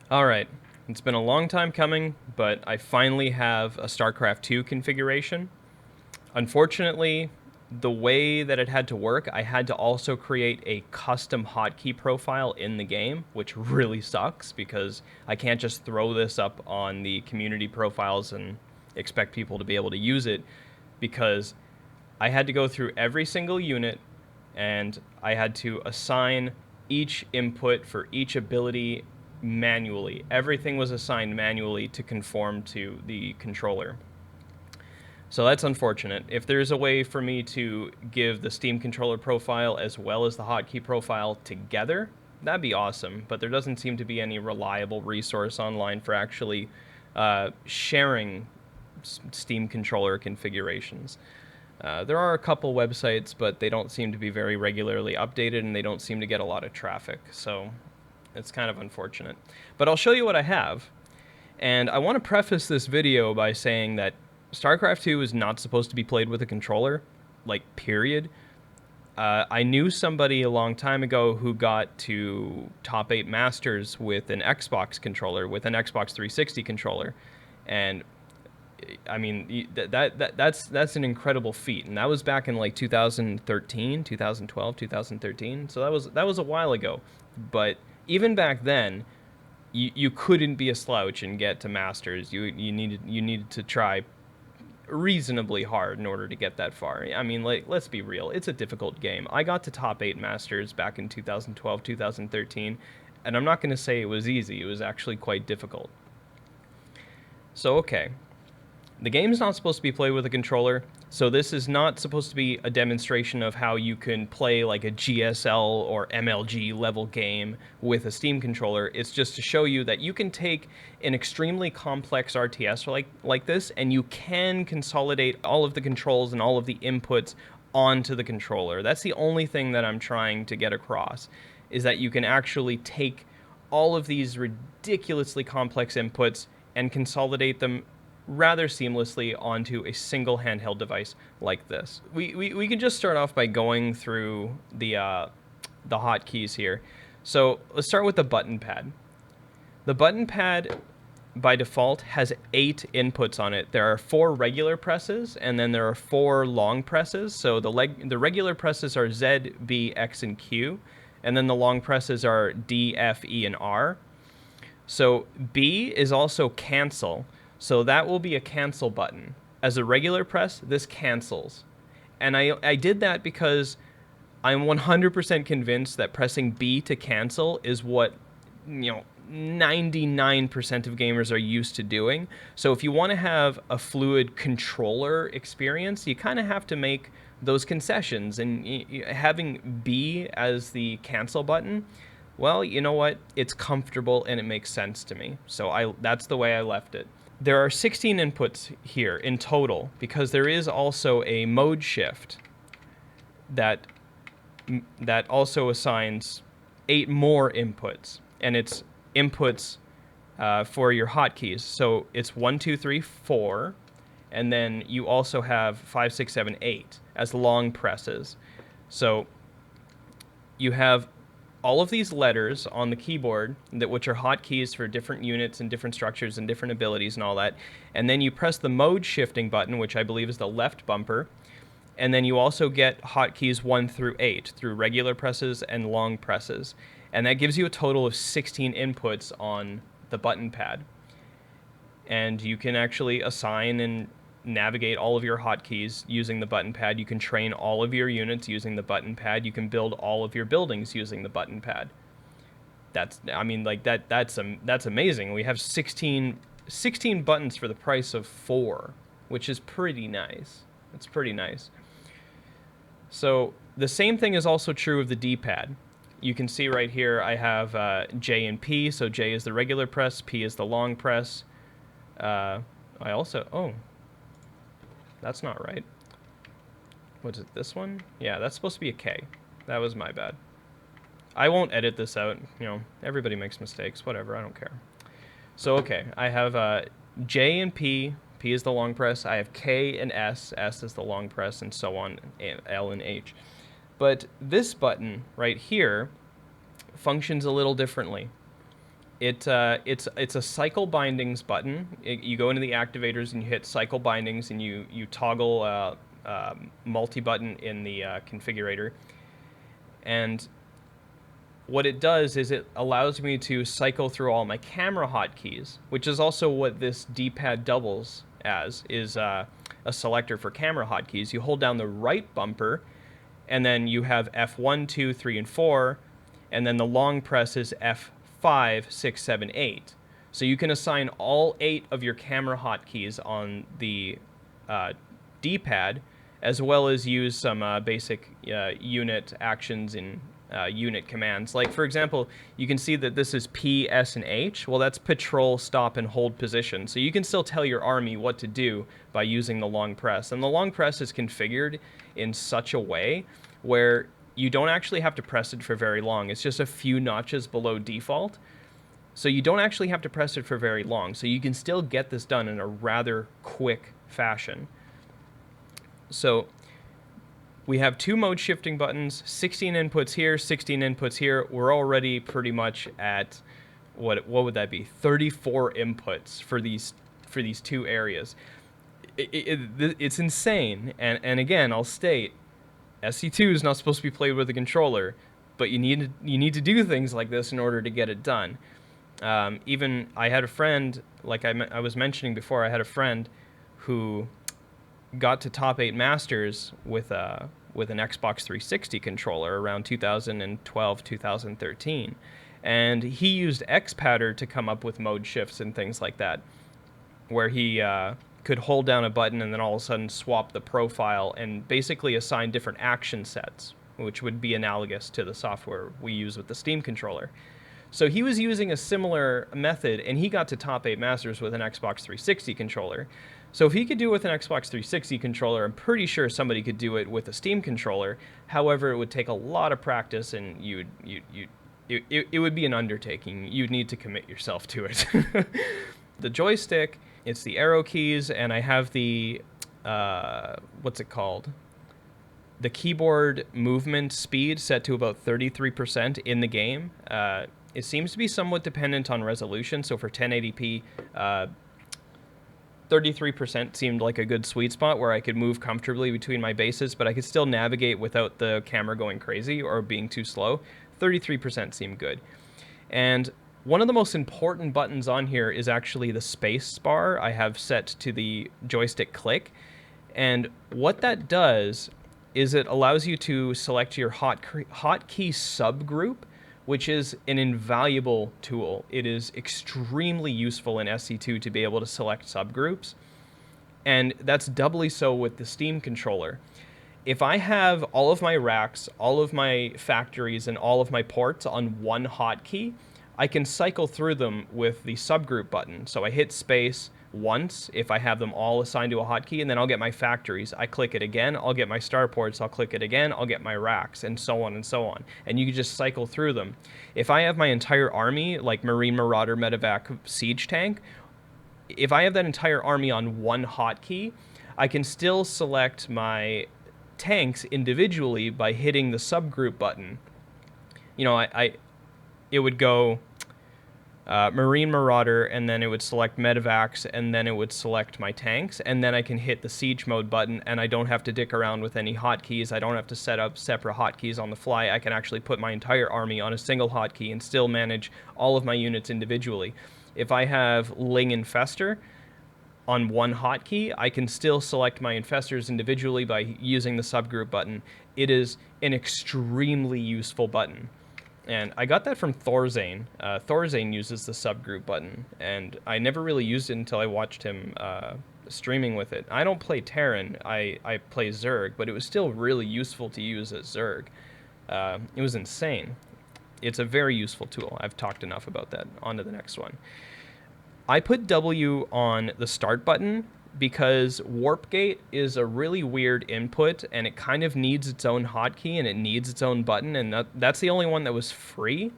Alright, it's been a long time coming, but I finally have a StarCraft 2 configuration. Unfortunately, the way that it had to work, I had to also create a custom hotkey profile in the game, which really sucks because I can't just throw this up on the community profiles and expect people to be able to use it, because I had to go through every single unit and I had to assign each input for each ability manually. Everything was assigned manually to conform to the controller. So that's unfortunate. If there's a way for me to give the Steam controller profile as well as the hotkey profile together, that'd be awesome. But there doesn't seem to be any reliable resource online for actually sharing Steam controller configurations. There are a couple websites, but they don't seem to be very regularly updated, and they don't seem to get a lot of traffic. So it's kind of unfortunate. But I'll show you what I have. And I want to preface this video by saying that StarCraft 2 is not supposed to be played with a controller, like, period. I knew somebody a long time ago who got to top 8 Masters with an Xbox controller, with an Xbox 360 controller. And I mean, that's an incredible feat, and that was back in like 2013, 2012, 2013. So that was a while ago. But even back then, you couldn't be a slouch and get to Masters. You needed to try reasonably hard in order to get that far. I mean, like, let's be real, it's a difficult game. I got to top 8 Masters back in 2012, 2013, and I'm not going to say it was easy. It was actually quite difficult. So okay, the game's not supposed to be played with a controller, so this is not supposed to be a demonstration of how you can play like a GSL or MLG level game with a Steam controller. It's just to show you that you can take an extremely complex RTS like this, and you can consolidate all of the controls and all of the inputs onto the controller. That's the only thing that I'm trying to get across, is that you can actually take all of these ridiculously complex inputs and consolidate them rather seamlessly onto a single handheld device like this. We can just start off by going through the hotkeys here. So let's start with the button pad. The button pad by default has 8 inputs on it. There are 4 regular presses, and then there are 4 long presses. So the regular presses are Z, B, X, and Q, and then the long presses are D, F, E, and R. So B is also cancel. So that will be a cancel button. As a regular press, this cancels. And I did that because I'm 100% convinced that pressing B to cancel is what, 99% of gamers are used to doing. So if you want to have a fluid controller experience, you kind of have to make those concessions. And having B as the cancel button, well, you know what? It's comfortable and it makes sense to me. So that's the way I left it. There are 16 inputs here in total, because there is also a mode shift that also assigns 8 more inputs, and it's inputs for your hotkeys. So it's 1, 2, 3, 4, and then you also have 5, 6, 7, 8 as long presses. So you have all of these letters on the keyboard, which are hotkeys for different units and different structures and different abilities and all that. And then you press the mode shifting button, which I believe is the left bumper. And then you also get hotkeys 1 through 8 through regular presses and long presses. And that gives you a total of 16 inputs on the button pad. And you can actually assign and navigate all of your hotkeys using the button pad. You can train all of your units using the button pad. You can build all of your buildings using the button pad. That's amazing. We have 16 buttons for the price of 4, which is pretty nice. It's pretty nice. So the same thing is also true of the D-pad. You can see right here I have J and P. So J is the regular press, P is the long press. That's not right. What's it, this one? Yeah, that's supposed to be a K. That was my bad. I won't edit this out. Everybody makes mistakes. Whatever, I don't care. So, okay, I have J and P. P is the long press. I have K and S. S is the long press, and so on, L and H. But this button right here functions a little differently. It's a cycle bindings button. You go into the activators and you hit cycle bindings, and you toggle multi button in the configurator. And what it does is it allows me to cycle through all my camera hotkeys, which is also what this D-pad doubles as, is a selector for camera hotkeys. You hold down the right bumper, and then you have F1, 2, 3, and 4, and then the long press is F5, 6, 7, 8. So you can assign all 8 of your camera hotkeys on the D-pad, as well as use some basic unit actions in unit commands. Like, for example, you can see that this is P, S, and H. Well, that's patrol, stop, and hold position. So you can still tell your army what to do by using the long press. And the long press is configured in such a way where you don't actually have to press it for very long. It's just a few notches below default. So you don't actually have to press it for very long. So you can still get this done in a rather quick fashion. So we have 2 mode shifting buttons, 16 inputs here, 16 inputs here. We're already pretty much at, what would that be? 34 inputs for these 2 areas. It's insane. And again, I'll state, SC2 is not supposed to be played with a controller, but you need to do things like this in order to get it done. Even I had a friend, like I was mentioning before, I had a friend who got to top 8 masters with an Xbox 360 controller around 2012, 2013. And he used Xpadder to come up with mode shifts and things like that, where he could hold down a button and then all of a sudden swap the profile and basically assign different action sets, which would be analogous to the software we use with the Steam controller. So he was using a similar method, and he got to top 8 masters with an Xbox 360 controller. So if he could do it with an Xbox 360 controller, I'm pretty sure somebody could do it with a Steam controller. However, it would take a lot of practice, and it would be an undertaking. You'd need to commit yourself to it. The joystick, it's the arrow keys, and I have the, what's it called? The keyboard movement speed set to about 33% in the game. It seems to be somewhat dependent on resolution, so for 1080p, 33% seemed like a good sweet spot where I could move comfortably between my bases, but I could still navigate without the camera going crazy or being too slow. 33% seemed good. And one of the most important buttons on here is actually the space bar I have set to the joystick click. And what that does is it allows you to select your hotkey subgroup, which is an invaluable tool. It is extremely useful in SC2 to be able to select subgroups, and that's doubly so with the Steam controller. If I have all of my racks, all of my factories, and all of my ports on one hotkey, I can cycle through them with the subgroup button. So I hit space once if I have them all assigned to a hotkey, and then I'll get my factories. I click it again, I'll get my starports, I'll click it again, I'll get my racks, and so on and so on. And you can just cycle through them. If I have my entire army, like Marine Marauder, Medevac, Siege Tank, if I have that entire army on one hotkey, I can still select my tanks individually by hitting the subgroup button. You know, it would go Marine Marauder, and then it would select Medevacs, and then it would select my tanks, and then I can hit the siege mode button, and I don't have to dick around with any hotkeys. I don't have to set up separate hotkeys on the fly. I can actually put my entire army on a single hotkey and still manage all of my units individually. If I have Ling Infestor on one hotkey, I can still select my infestors individually by using the subgroup button. It is an extremely useful button. And I got that from Thorzane. Thorzane uses the subgroup button, and I never really used it until I watched him streaming with it. I don't play Terran, I play Zerg, but it was still really useful to use as Zerg. It was insane. It's a very useful tool. I've talked enough about that. On to the next one. I put W on the start button because Warp Gate is a really weird input, and it kind of needs its own hotkey, and it needs its own button, and that's the only one that was free.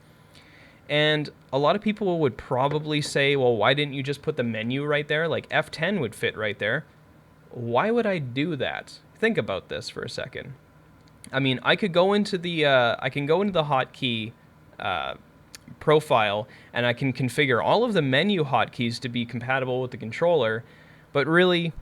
And a lot of people would probably say, well, why didn't you just put the menu right there? Like, F10 would fit right there. Why would I do that? Think about this for a second. I mean, I could go into the hotkey profile, and I can configure all of the menu hotkeys to be compatible with the controller, but really,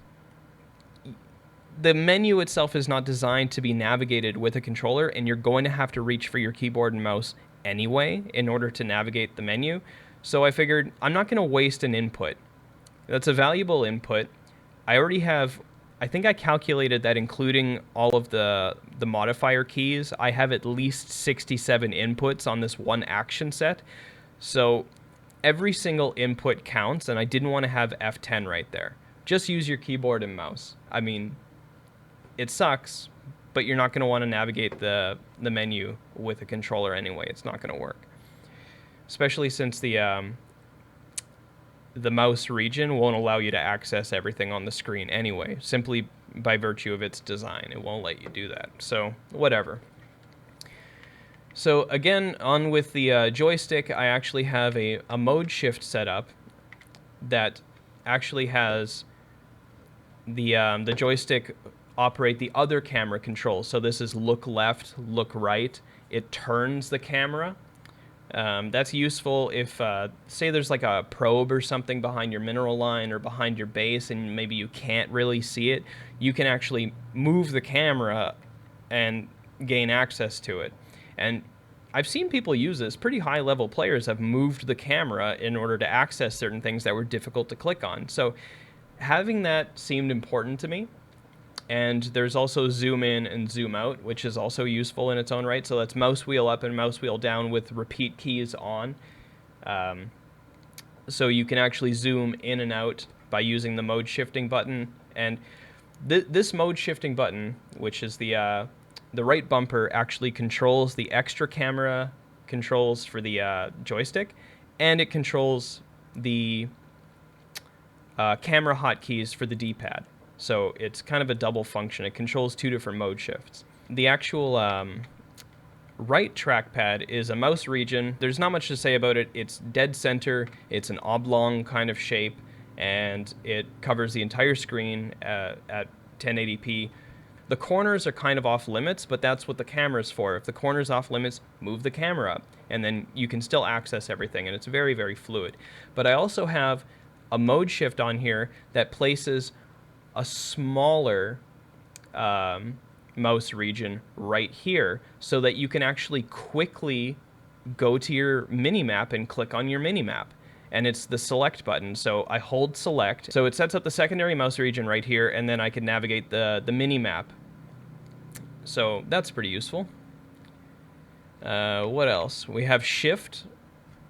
the menu itself is not designed to be navigated with a controller, and you're going to have to reach for your keyboard and mouse anyway in order to navigate the menu. So I figured I'm not going to waste an input. That's a valuable input. I already have, I think I calculated that including all of the modifier keys, I have at least 67 inputs on this one action set. So every single input counts, and I didn't want to have F10 right there. Just use your keyboard and mouse. I mean, it sucks, but you're not going to want to navigate the menu with a controller anyway. It's not going to work. Especially since the mouse region won't allow you to access everything on the screen anyway, simply by virtue of its design. It won't let you do that. So, whatever. So, again, on with the joystick, I actually have a mode shift set up that actually has the joystick operate the other camera controls. So this is look left, look right. It turns the camera. That's useful if, say there's like a probe or something behind your mineral line or behind your base and maybe you can't really see it. You can actually move the camera and gain access to it. And I've seen people use this. Pretty high-level players have moved the camera in order to access certain things that were difficult to click on. So having that seemed important to me. And there's also zoom in and zoom out, which is also useful in its own right. So that's mouse wheel up and mouse wheel down with repeat keys on. So you can actually zoom in and out by using the mode shifting button. And this mode shifting button, which is the right bumper, actually controls the extra camera controls for the joystick, and it controls the camera hotkeys for the D-pad. So it's kind of a double function. It controls two different mode shifts. The actual right trackpad is a mouse region. There's not much to say about it. It's dead center. It's an oblong kind of shape, and it covers the entire screen at 1080p. The corners are kind of off limits, but that's what the camera's for. If the corner's off limits, move the camera up, and then you can still access everything, and it's very, very fluid. But I also have a mode shift on here that places a smaller mouse region right here so that you can actually quickly go to your minimap and click on your minimap. And it's the select button. So I hold select. So it sets up the secondary mouse region right here, and then I can navigate the minimap. So that's pretty useful. What else? We have shift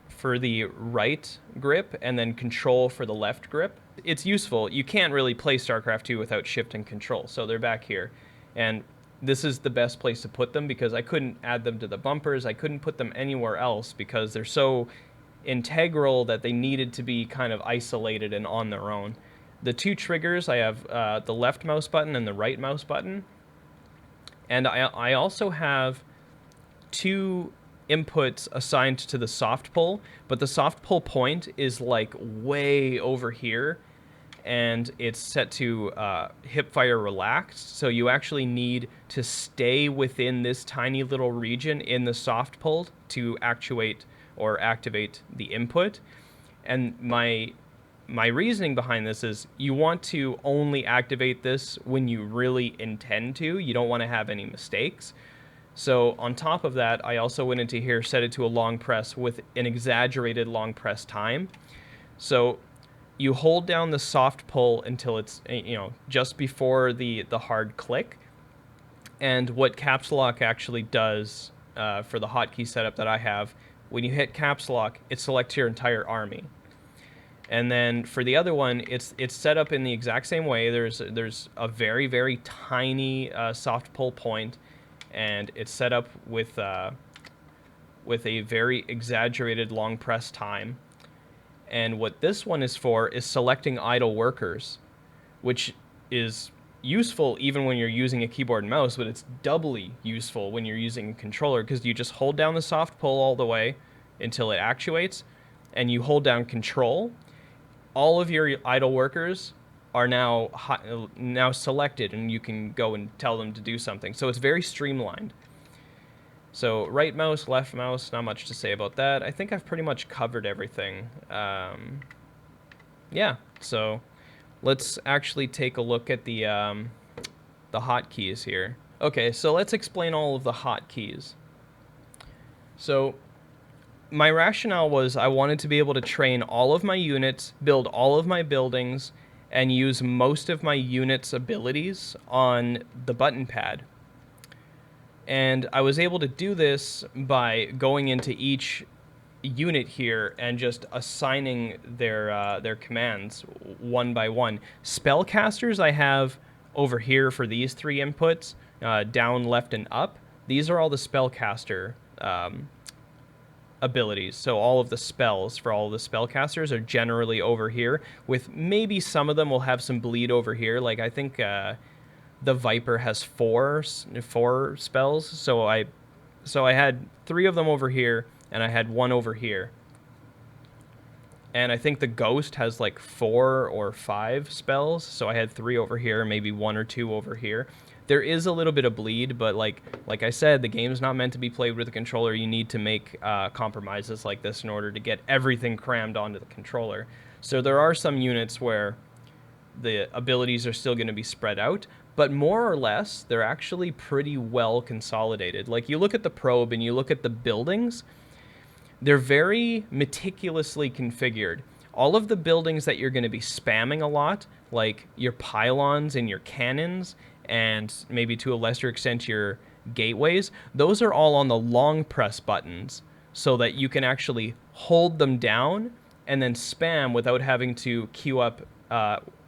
for the right grip and then control for the left grip. It's useful. You can't really play StarCraft 2 without shift and control, so they're back here. And this is the best place to put them because I couldn't add them to the bumpers. I couldn't put them anywhere else because they're so integral that they needed to be kind of isolated and on their own. The two triggers, I have the left mouse button and the right mouse button. And I also have two inputs assigned to the soft pull, but the soft pull point is like way over here, and it's set to hip fire relaxed, so you actually need to stay within this tiny little region in the soft pull to actuate or activate the input. And my reasoning behind this is you want to only activate this when you really intend to. You don't want to have any mistakes. So on top of that, I also went into here, set it to a long press with an exaggerated long press time. So you hold down the soft pull until it's, just before the hard click. And what caps lock actually does for the hotkey setup that I have, when you hit caps lock, it selects your entire army. And then for the other one, it's set up in the exact same way. There's a very, very tiny soft pull point, and it's set up with a very exaggerated long press time. And what this one is for is selecting idle workers, which is useful even when you're using a keyboard and mouse, but it's doubly useful when you're using a controller because you just hold down the soft pull all the way until it actuates, and you hold down control. All of your idle workers are now selected, and you can go and tell them to do something. So it's very streamlined. So right mouse, left mouse, not much to say about that. I think I've pretty much covered everything. Yeah, so let's actually take a look at the hotkeys here. Okay, so let's explain all of the hotkeys. So my rationale was I wanted to be able to train all of my units, build all of my buildings, and use most of my units' abilities on the button pad. And I was able to do this by going into each unit here and just assigning their commands one by one. Spellcasters I have over here for these three inputs, down, left, and up. These are all the spellcaster abilities. So all of the spells for all of the spellcasters are generally over here, with maybe some of them will have some bleed over here. Like I think the Viper has four spells. So I had three of them over here, and I had one over here. And I think the Ghost has like 4 or 5 spells, so I had 3 over here, maybe 1 or 2 over here. There is a little bit of bleed, but like I said, the game's not meant to be played with a controller. You need to make compromises like this in order to get everything crammed onto the controller. So there are some units where the abilities are still going to be spread out, but more or less, they're actually pretty well consolidated. Like you look at the probe and you look at the buildings, they're very meticulously configured. All of the buildings that you're going to be spamming a lot, like your pylons and your cannons, and maybe to a lesser extent your gateways, those are all on the long press buttons so that you can actually hold them down and then spam without having to queue up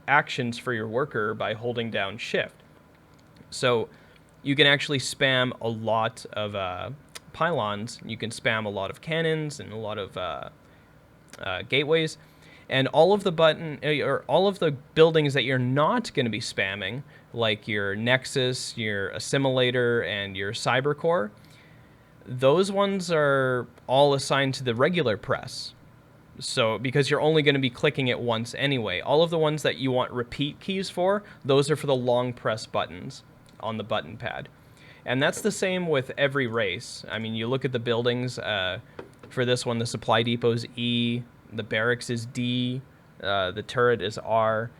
actions for your worker by holding down shift. So you can actually spam a lot of pylons, you can spam a lot of cannons and a lot of gateways, and all of the all of the buildings that you're not going to be spamming, like your Nexus, your Assimilator, and your Cybercore, those ones are all assigned to the regular press. So because you're only going to be clicking it once anyway. All of the ones that you want repeat keys for, those are for the long press buttons on the button pad. And that's the same with every race. I mean, you look at the buildings. For this one, the supply depot is E, the barracks is D, the turret is R,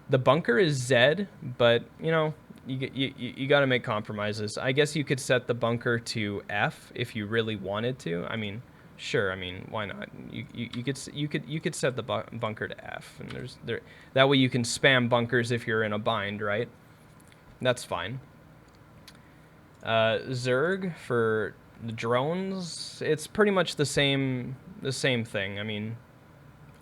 the bunker is Z. But you know, you got to make compromises. I guess you could set the bunker to F if you really wanted to. I mean, sure. I mean, why not? You could set the bunker to F, and that way you can spam bunkers if you're in a bind, right? That's fine. Zerg for the drones, it's pretty much the same thing. I mean,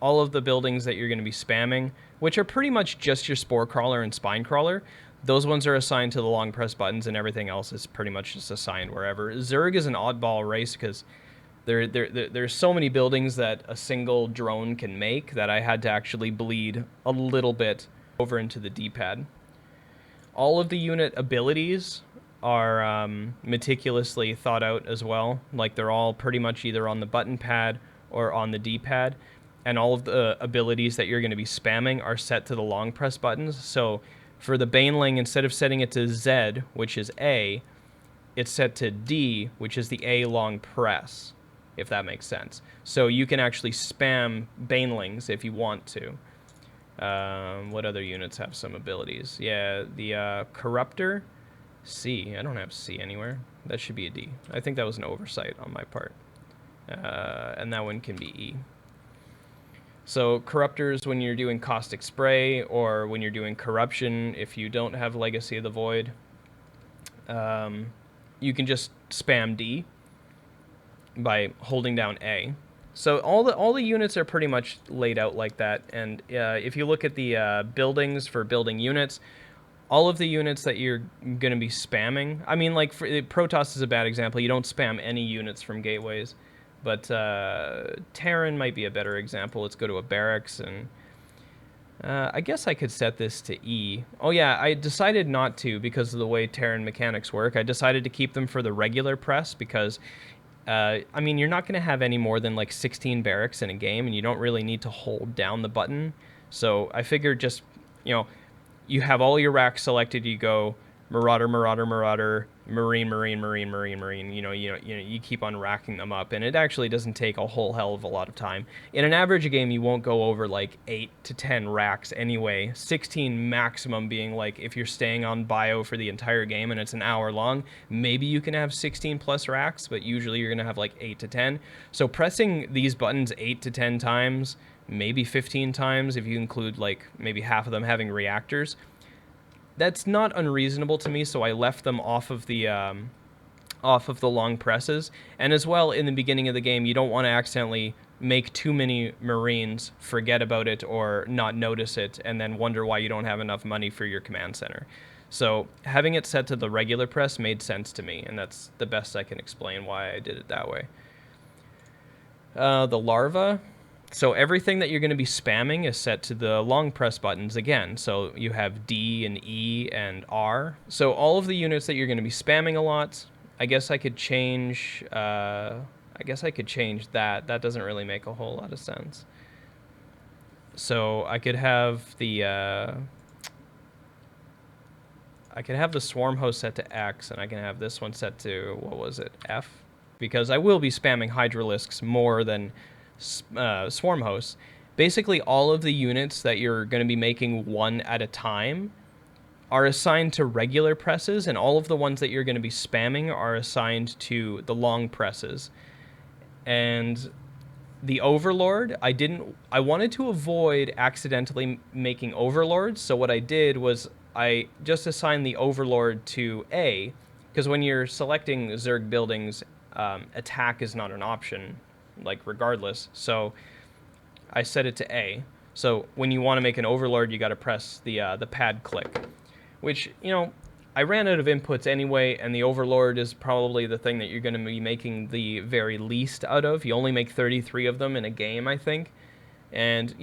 all of the buildings that you're going to be spamming, which are pretty much just your spore crawler and spine crawler, those ones are assigned to the long press buttons, and everything else is pretty much just assigned wherever. Zerg is an oddball race because there's so many buildings that a single drone can make that I had to actually bleed a little bit over into the D-pad. All of the unit abilities are meticulously thought out as well. Like they're all pretty much either on the button pad or on the D-pad, and all of the abilities that you're going to be spamming are set to the long press buttons. So for the Baneling, instead of setting it to Z, which is A, it's set to D, which is the A long press, if that makes sense. So you can actually spam Banelings if you want to. What other units have some abilities? Yeah, the Corruptor, C. I don't have C anywhere. That should be a D. I think that was an oversight on my part. And that one can be E. So Corruptors, when you're doing Caustic Spray, or when you're doing Corruption, if you don't have Legacy of the Void, you can just spam D by holding down A. So all the units are pretty much laid out like that. And if you look at the buildings for building units, all of the units that you're going to be spamming, I mean, like, Protoss is a bad example. You don't spam any units from gateways. But Terran might be a better example. Let's go to a barracks, and I guess I could set this to E. Oh yeah, I decided not to because of the way Terran mechanics work. I decided to keep them for the regular press because, I mean, you're not going to have any more than like 16 barracks in a game, and you don't really need to hold down the button. So I figured just, you know, you have all your racks selected, you go Marauder, Marauder, Marauder, marine. You keep on racking them up, and it actually doesn't take a whole hell of a lot of time. In an average game, you won't go over like 8 to 10 racks anyway. 16 maximum being like if you're staying on bio for the entire game and it's an hour long, maybe you can have 16 plus racks, but usually you're gonna have like 8 to 10. So pressing these buttons 8 to 10 times, maybe 15 times if you include like maybe half of them having reactors, that's not unreasonable to me, so I left them off of the long presses. And as well, in the beginning of the game, you don't want to accidentally make too many Marines, forget about it, or not notice it, and then wonder why you don't have enough money for your command center. So having it set to the regular press made sense to me, and that's the best I can explain why I did it that way. The larva. So everything that you're going to be spamming is set to the long press buttons again. So you have D and E and R. So all of the units that you're going to be spamming a lot, I guess I could change that. That doesn't really make a whole lot of sense. So I could have the swarm host set to X, and I can have this one set to, what was it, F? Because I will be spamming hydralisks more than swarm hosts. Basically, all of the units that you're going to be making one at a time are assigned to regular presses, and all of the ones that you're going to be spamming are assigned to the long presses. And the overlord, I wanted to avoid accidentally making overlords, so what I did was I just assigned the overlord to A, because when you're selecting Zerg buildings, attack is not an option, like regardless. So I set it to A. So when you want to make an overlord, you got to press the pad click, which, I ran out of inputs anyway, and the overlord is probably the thing that you're going to be making the very least out of. You only make 33 of them in a game, I think. And,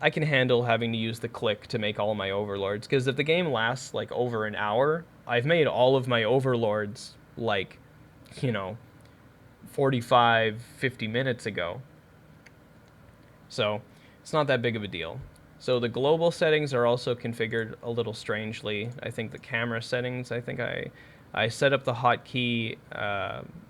I can handle having to use the click to make all my overlords, because if the game lasts like over an hour, I've made all of my overlords like, 45, 50 minutes ago. So it's not that big of a deal. So the global settings are also configured a little strangely. I think the camera settings, I set up the hotkey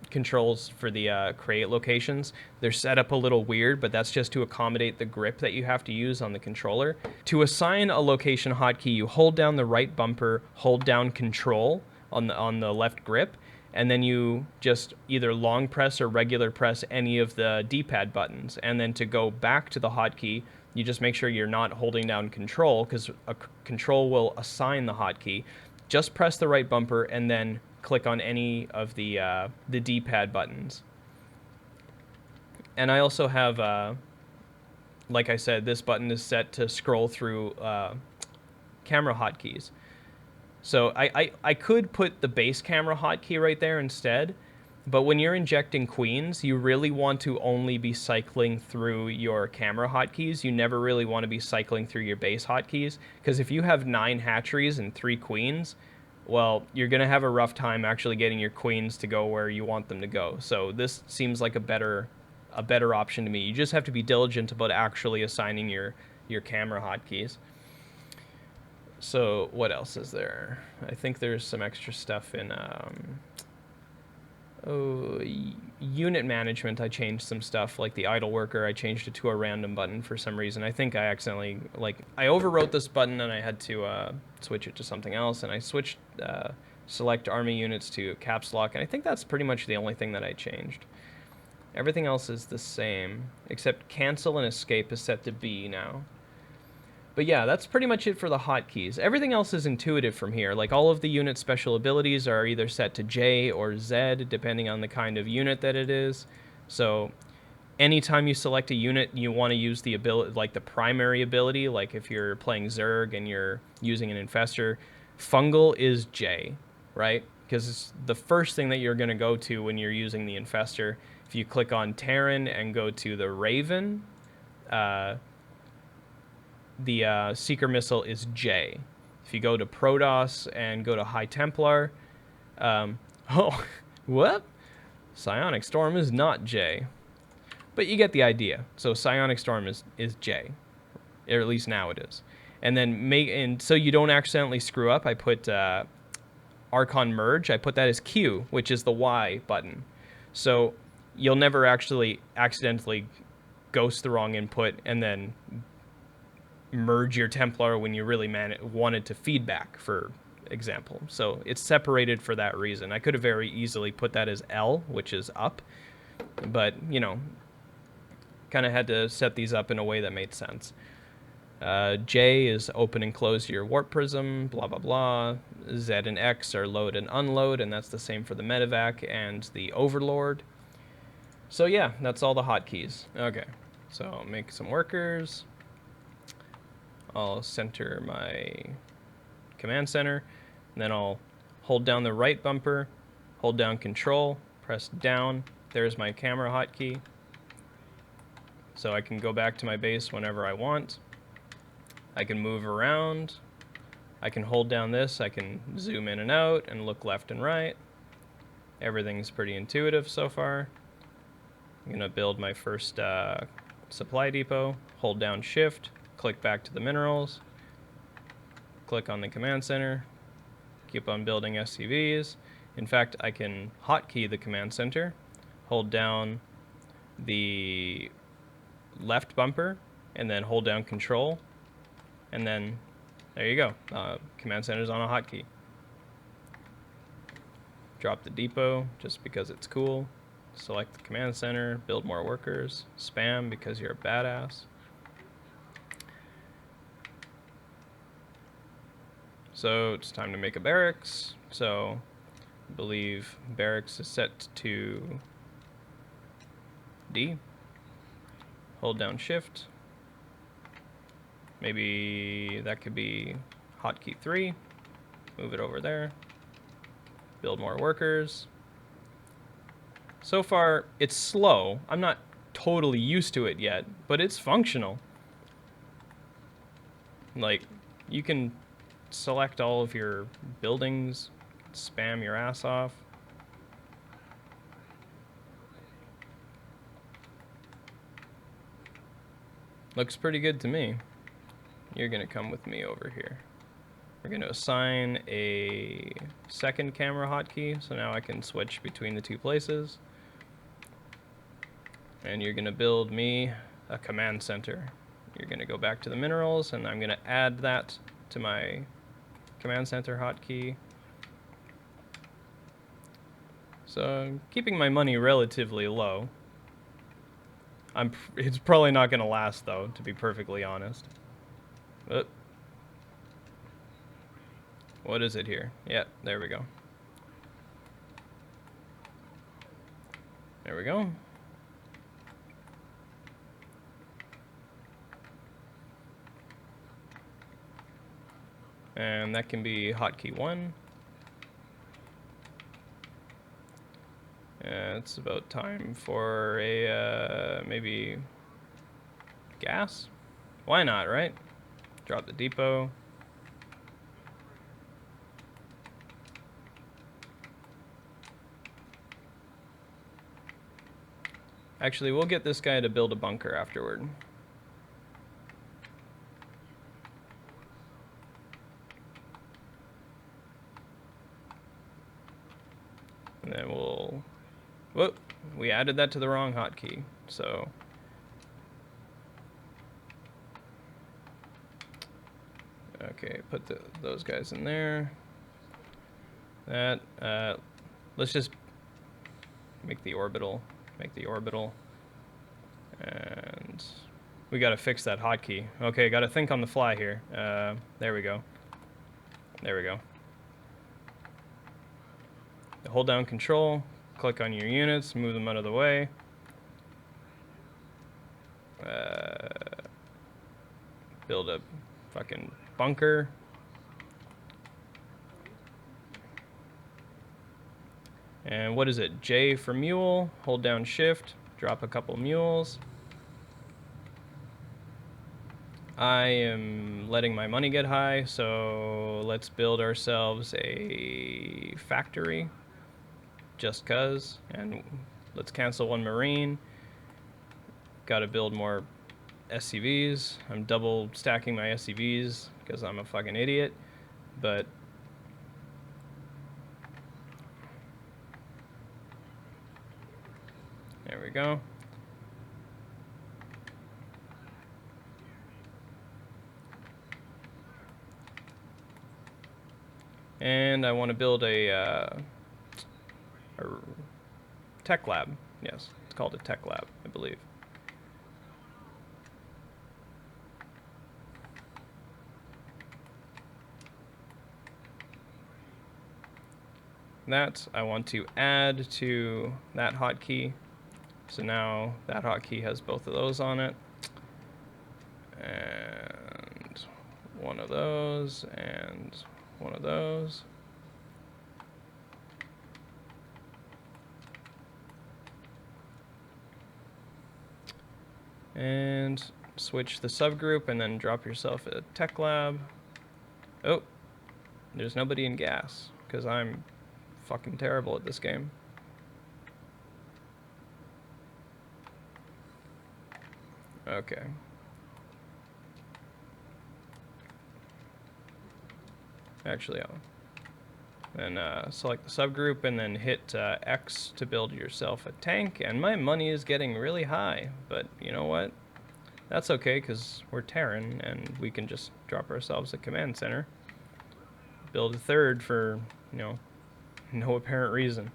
controls for the create locations. They're set up a little weird, but that's just to accommodate the grip that you have to use on the controller. To assign a location hotkey, you hold down the right bumper, hold down control on the left grip, and then you just either long press or regular press any of the D-pad buttons. And then to go back to the hotkey, you just make sure you're not holding down control, because control will assign the hotkey. Just press the right bumper and then click on any of the D-pad buttons. And I also have, like I said, this button is set to scroll through camera hotkeys. So I could put the base camera hotkey right there instead, but when you're injecting queens, you really want to only be cycling through your camera hotkeys. You never really want to be cycling through your base hotkeys, because if you have 9 hatcheries and 3 queens, well, you're going to have a rough time actually getting your queens to go where you want them to go. So this seems like a better option to me. You just have to be diligent about actually assigning your camera hotkeys. So what else is there? I think there's some extra stuff in unit management. I changed some stuff, like the idle worker. I changed it to a random button for some reason. I think I accidentally, I overwrote this button and I had to switch it to something else, and I switched select army units to caps lock, and I think that's pretty much the only thing that I changed. Everything else is the same, except cancel and escape is set to B now. But yeah, that's pretty much it for the hotkeys. Everything else is intuitive from here. Like, all of the unit special abilities are either set to J or Z, depending on the kind of unit that it is. So anytime you select a unit, you want to use the ability, like the primary ability. Like if you're playing Zerg and you're using an infestor, fungal is J, right? Because it's the first thing that you're going to go to when you're using the infestor. If you click on Terran and go to the Raven, the Seeker Missile is J. If you go to Protoss and go to High Templar, what? Psionic Storm is not J. But you get the idea. So Psionic Storm is J. Or at least now it is. And then so you don't accidentally screw up, I put Archon merge, I put that as Q, which is the Y button. So you'll never actually accidentally ghost the wrong input and then merge your Templar when you really wanted to feedback, for example. So it's separated for that reason. I could have very easily put that as L, which is up, but, you know, kind of had to set these up in a way that made sense. J is open and close your warp prism, blah, blah, blah. Z and X are load and unload, and that's the same for the medevac and the overlord. So yeah, that's all the hotkeys. Okay, so I'll make some workers. I'll center my command center, and then I'll hold down the right bumper, hold down control, press down. There's my camera hotkey. So I can go back to my base whenever I want. I can move around. I can hold down this. I can zoom in and out and look left and right. Everything's pretty intuitive so far. I'm going to build my first supply depot. Hold down shift. Click back to the minerals. Click on the command center. Keep on building SCVs. In fact, I can hotkey the command center. Hold down the left bumper and then hold down control. And then there you go. Command center's on a hotkey. Drop the depot just because it's cool. Select the command center. Build more workers. Spam because you're a badass. So it's time to make a barracks. So I believe barracks is set to D. Hold down shift. Maybe that could be hotkey 3. Move it over there. Build more workers. So far, it's slow. I'm not totally used to it yet, but it's functional. Like, you can select all of your buildings, spam your ass off. Looks pretty good to me. You're gonna come with me over here. We're gonna assign a second camera hotkey, so now I can switch between the two places. And you're gonna build me a command center. You're gonna go back to the minerals, and I'm gonna add that to my command center hotkey. So I'm keeping my money relatively low. It's probably not gonna last though, to be perfectly honest. What is it here? Yeah, there we go. There we go. And that can be hotkey 1. It's about time for a, maybe gas? Why not, right? Drop the depot. Actually, we'll get this guy to build a bunker afterward. And then we'll... Whoop! We added that to the wrong hotkey, so... Okay, put those guys in there. That, let's just make the orbital. And we gotta fix that hotkey. Okay, gotta think on the fly here. There we go. There we go. Hold down control, click on your units, move them out of the way. Build a fucking bunker. And what is it? J for mule. Hold down shift. Drop a couple mules. I am letting my money get high, so let's build ourselves a factory. Just cuz. And let's cancel one marine. Gotta build more SCVs. I'm double stacking my SCVs because I'm a fucking idiot. But There we go. And I want to build a tech lab. Yes, it's called a tech lab, I believe. That I want to add to that hotkey. So now that hotkey has both of those on it. And one of those and one of those. And switch the subgroup and then drop yourself a tech lab. Oh, there's nobody in gas because I'm fucking terrible at this game. Okay. Actually, I'll then select the subgroup and then hit X to build yourself a tank. And my money is getting really high, but you know what? That's okay because we're Terran and we can just drop ourselves a command center. Build a third for, you know, no apparent reason.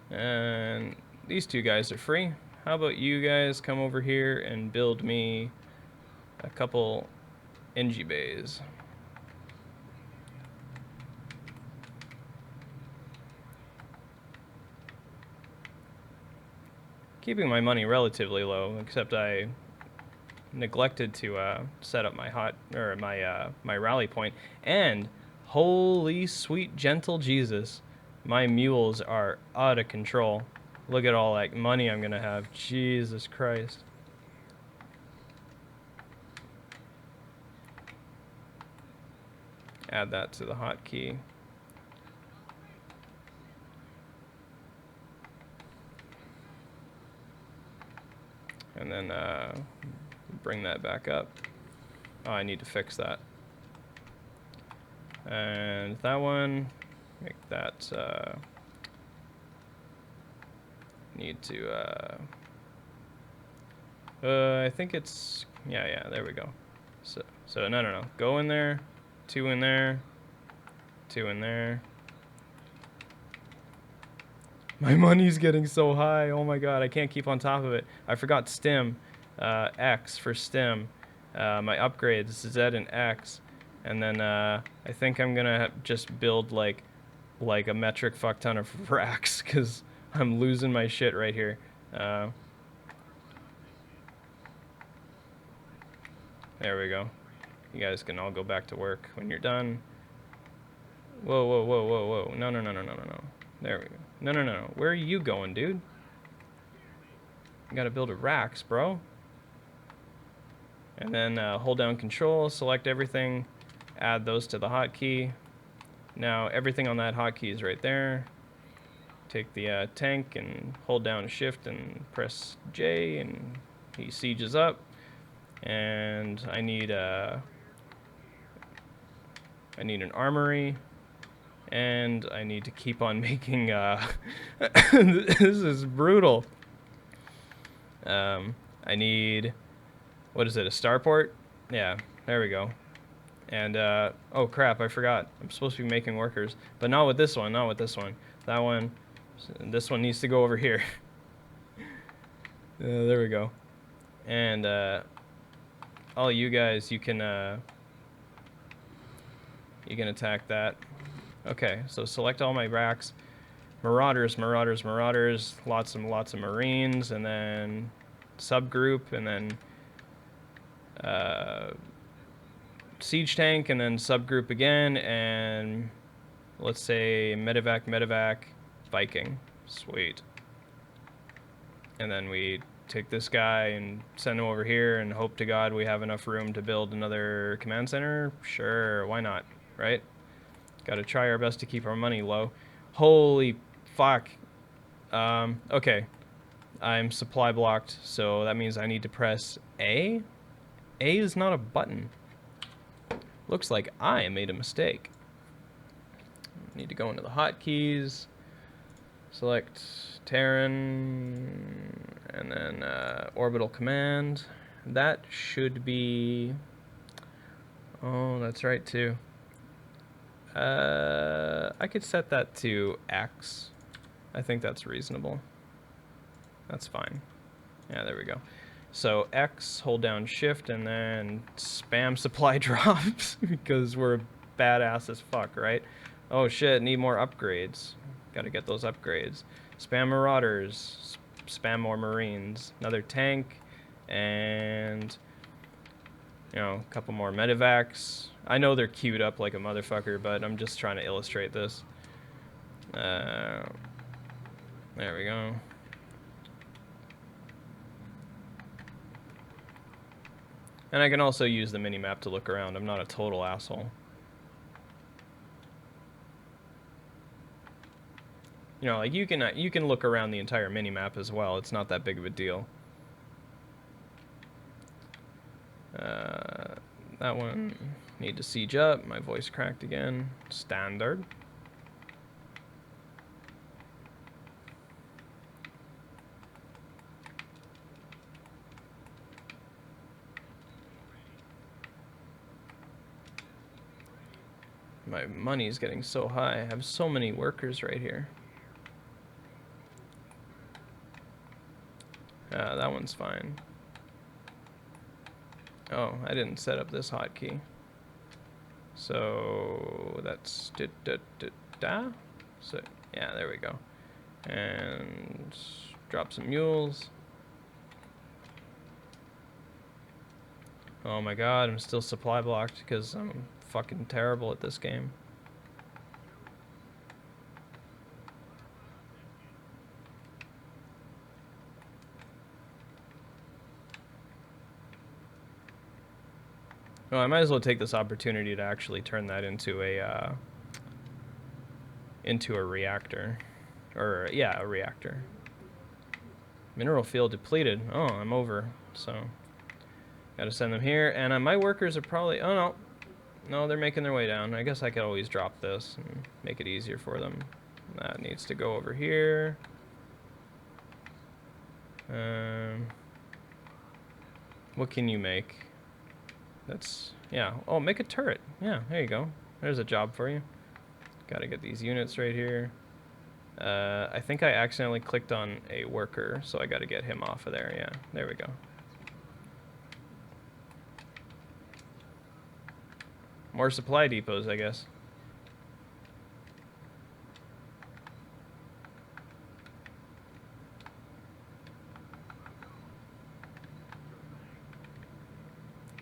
And these two guys are free. How about you guys come over here and build me a couple NG bays. Keeping my money relatively low, except I neglected to set up my my rally point. And holy sweet gentle Jesus, my mules are out of control. Look at all that money I'm gonna have. Jesus Christ. Add that to the hotkey. And then bring that back up. Oh, I need to fix that. And that one, make that, need to, I think it's, yeah, there we go. So no, go in there, 2 in there, 2 in there. My money's getting so high. Oh my god, I can't keep on top of it. I forgot stim, X for stim. My upgrades, Z and X. And then I think I'm gonna just build like a metric fuck ton of racks because I'm losing my shit right here. There we go. You guys can all go back to work when you're done. Whoa. No. There we go. No. Where are you going, dude? You gotta build a racks, bro. And then hold down control, select everything, add those to the hotkey. Now everything on that hotkey is right there. Take the tank and hold down shift and press J and he sieges up. And I need an armory. And I need to keep on making, this is brutal. I need, what is it, a starport? Yeah, there we go. And, oh crap, I forgot. I'm supposed to be making workers. But not with this one, That one, this one needs to go over here. There we go. And, all you guys, you can attack that. Okay, so select all my racks. Marauders, lots of Marines, and then subgroup, and then siege tank, and then subgroup again, and let's say medevac, Viking. Sweet. And then we take this guy and send him over here and hope to God we have enough room to build another command center. Sure, why not, right? Gotta try our best to keep our money low. Holy fuck. Okay. I'm supply blocked, so that means I need to press A. A is not a button. Looks like I made a mistake. Need to go into the hotkeys, select Terran, and then orbital command. That should be... Oh, that's right too. I could set that to X. I think that's reasonable. That's fine. Yeah, there we go. So X, hold down shift, and then spam supply drops because we're badass as fuck, right? Oh shit, need more upgrades. Gotta get those upgrades. Spam marauders, spam more marines, another tank, and you know, a couple more medivacs. I know they're queued up like a motherfucker, but I'm just trying to illustrate this. There we go. And I can also use the mini-map to look around. I'm not a total asshole. You know, like you can look around the entire mini-map as well. It's not that big of a deal. That one, need to siege up. My voice cracked again. Standard. My money's getting so high. I have so many workers right here. That one's fine. Oh, I didn't set up this hotkey. So that's So yeah, there we go. And drop some mules. Oh my god, I'm still supply blocked because I'm fucking terrible at this game. Oh, I might as well take this opportunity to actually turn that into a reactor. Or, yeah, a reactor. Mineral field depleted. Oh, I'm over, so... Gotta send them here, and my workers are probably... Oh, no. No, they're making their way down. I guess I could always drop this and make it easier for them. That needs to go over here. What can you make? That's... Yeah. Oh, make a turret. Yeah, there you go. There's a job for you. Gotta get these units right here. I think I accidentally clicked on a worker, so I gotta get him off of there. Yeah, there we go. More supply depots, I guess.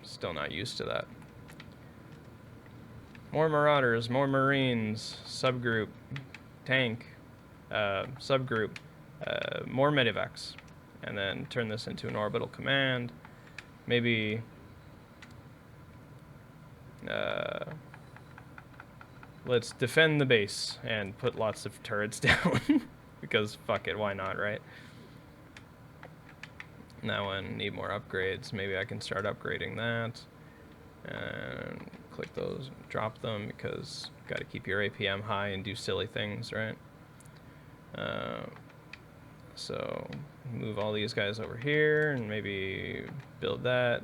Still not used to that. More marauders, more marines, subgroup, tank, subgroup, more medivacs. And then turn this into an orbital command. Maybe... let's defend the base and put lots of turrets down. Because fuck it, why not, right? That one, need more upgrades. Maybe I can start upgrading that. And click those, drop them, because got to keep your APM high and do silly things, right? So move all these guys over here and maybe build that.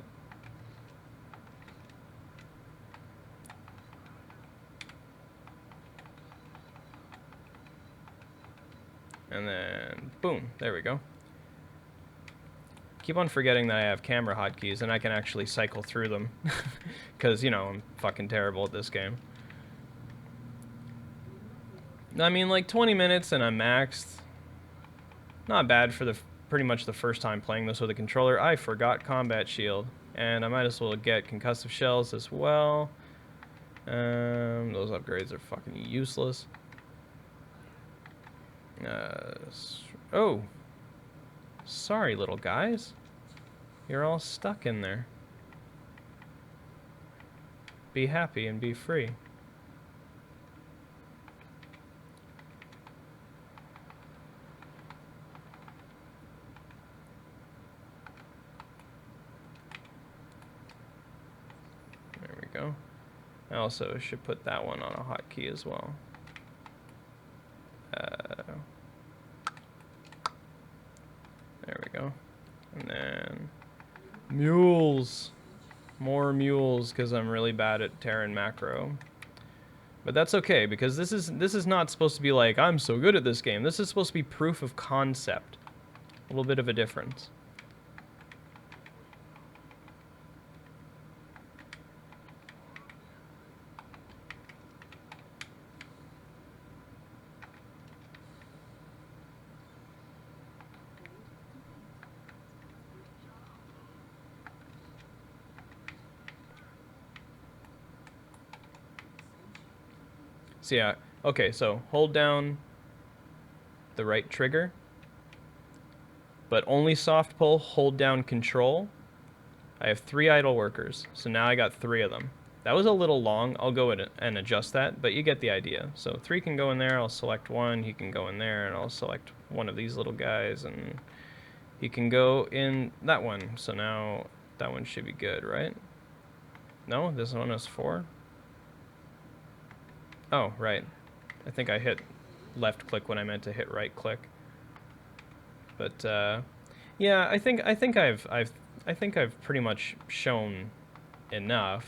And then, boom, there we go. Keep on forgetting that I have camera hotkeys and I can actually cycle through them. Because, you know, I'm fucking terrible at this game. I mean, like 20 minutes and I'm maxed. Not bad for pretty much the first time playing this with a controller. I forgot combat shield. And I might as well get concussive shells as well. Those upgrades are fucking useless. Oh. Sorry, little guys. You're all stuck in there. Be happy and be free. also should put that one on a hotkey as well. There we go. And then mules. More mules, because I'm really bad at Terran macro. But that's okay, because this is not supposed to be like, I'm so good at this game. This is supposed to be proof of concept. A little bit of a difference. So yeah, okay, so hold down the right trigger, but only soft pull, hold down control. I have 3 idle workers, so now I got 3 of them. That was a little long, I'll go in and adjust that, but you get the idea. So 3 can go in there, I'll select 1, he can go in there, and I'll select one of these little guys, and he can go in that one. So now that one should be good, right? No, this one is 4. Oh, right. I think I hit left click when I meant to hit right click. But yeah, I think I've pretty much shown enough.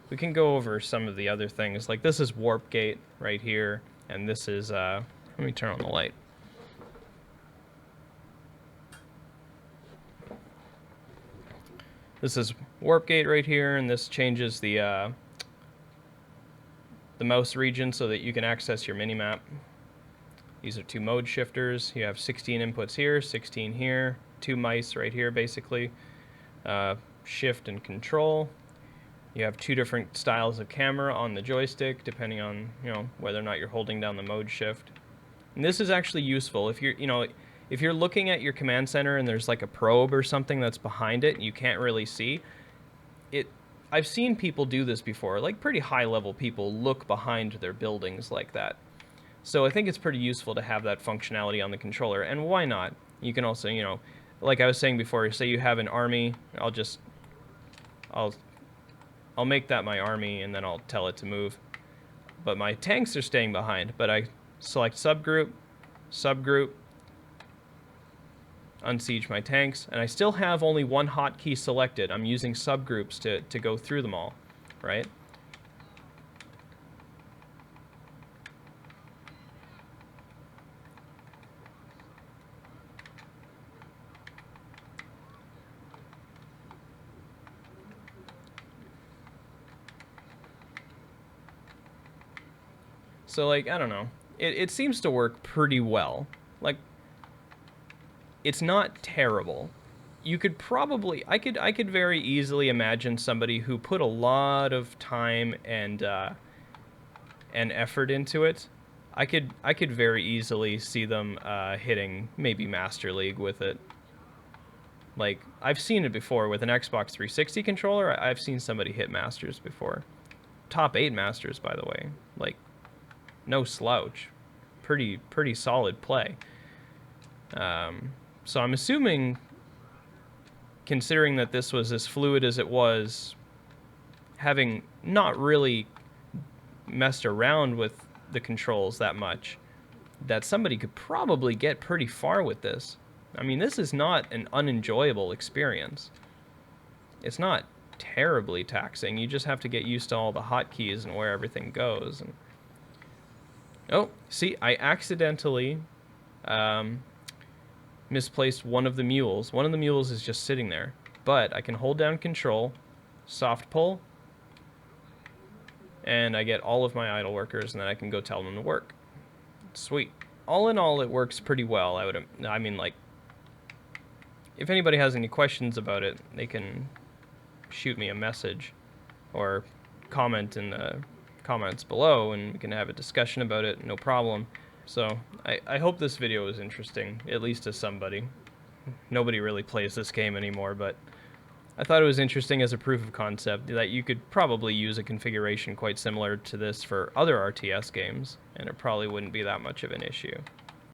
We can go over some of the other things. Like this is warp gate right here, and this is let me turn on the light. This is warp gate right here, and this changes the mouse region so that you can access your minimap. These are 2 mode shifters. You have 16 inputs here, 16 here, 2 mice right here basically. Shift and control. You have 2 different styles of camera on the joystick depending on, you know, whether or not you're holding down the mode shift. And this is actually useful if you're, you know, if you're looking at your command center and there's like a probe or something that's behind it and you can't really see it. I've seen people do this before, like pretty high-level people look behind their buildings like that. So I think it's pretty useful to have that functionality on the controller, and why not? You can also, you know, like I was saying before, say you have an army, I'll make that my army, and then I'll tell it to move. But my tanks are staying behind, but I select subgroup, unsiege my tanks, and I still have only 1 hotkey selected. I'm using subgroups to go through them all, right? So like, I don't know. It seems to work pretty well. Like, it's not terrible. You could probably, I could very easily imagine somebody who put a lot of time and effort into it. I could very easily see them hitting maybe Master League with it. Like, I've seen it before with an Xbox 360 controller. I've seen somebody hit Masters before. Top 8 Masters, by the way. Like, no slouch. Pretty solid play. So I'm assuming, considering that this was as fluid as it was, having not really messed around with the controls that much, that somebody could probably get pretty far with this. I mean, this is not an unenjoyable experience. It's not terribly taxing. You just have to get used to all the hotkeys and where everything goes. And oh, see, I accidentally misplaced one of the mules. One of the mules is just sitting there, but I can hold down control, soft pull, and I get all of my idle workers, and then I can go tell them to work. Sweet. All in all, it works pretty well. I mean, like, if anybody has any questions about it, they can shoot me a message or comment in the comments below, and we can have a discussion about it, no problem. So I hope this video was interesting, at least to somebody. Nobody really plays this game anymore, but I thought it was interesting as a proof of concept that you could probably use a configuration quite similar to this for other RTS games, and it probably wouldn't be that much of an issue.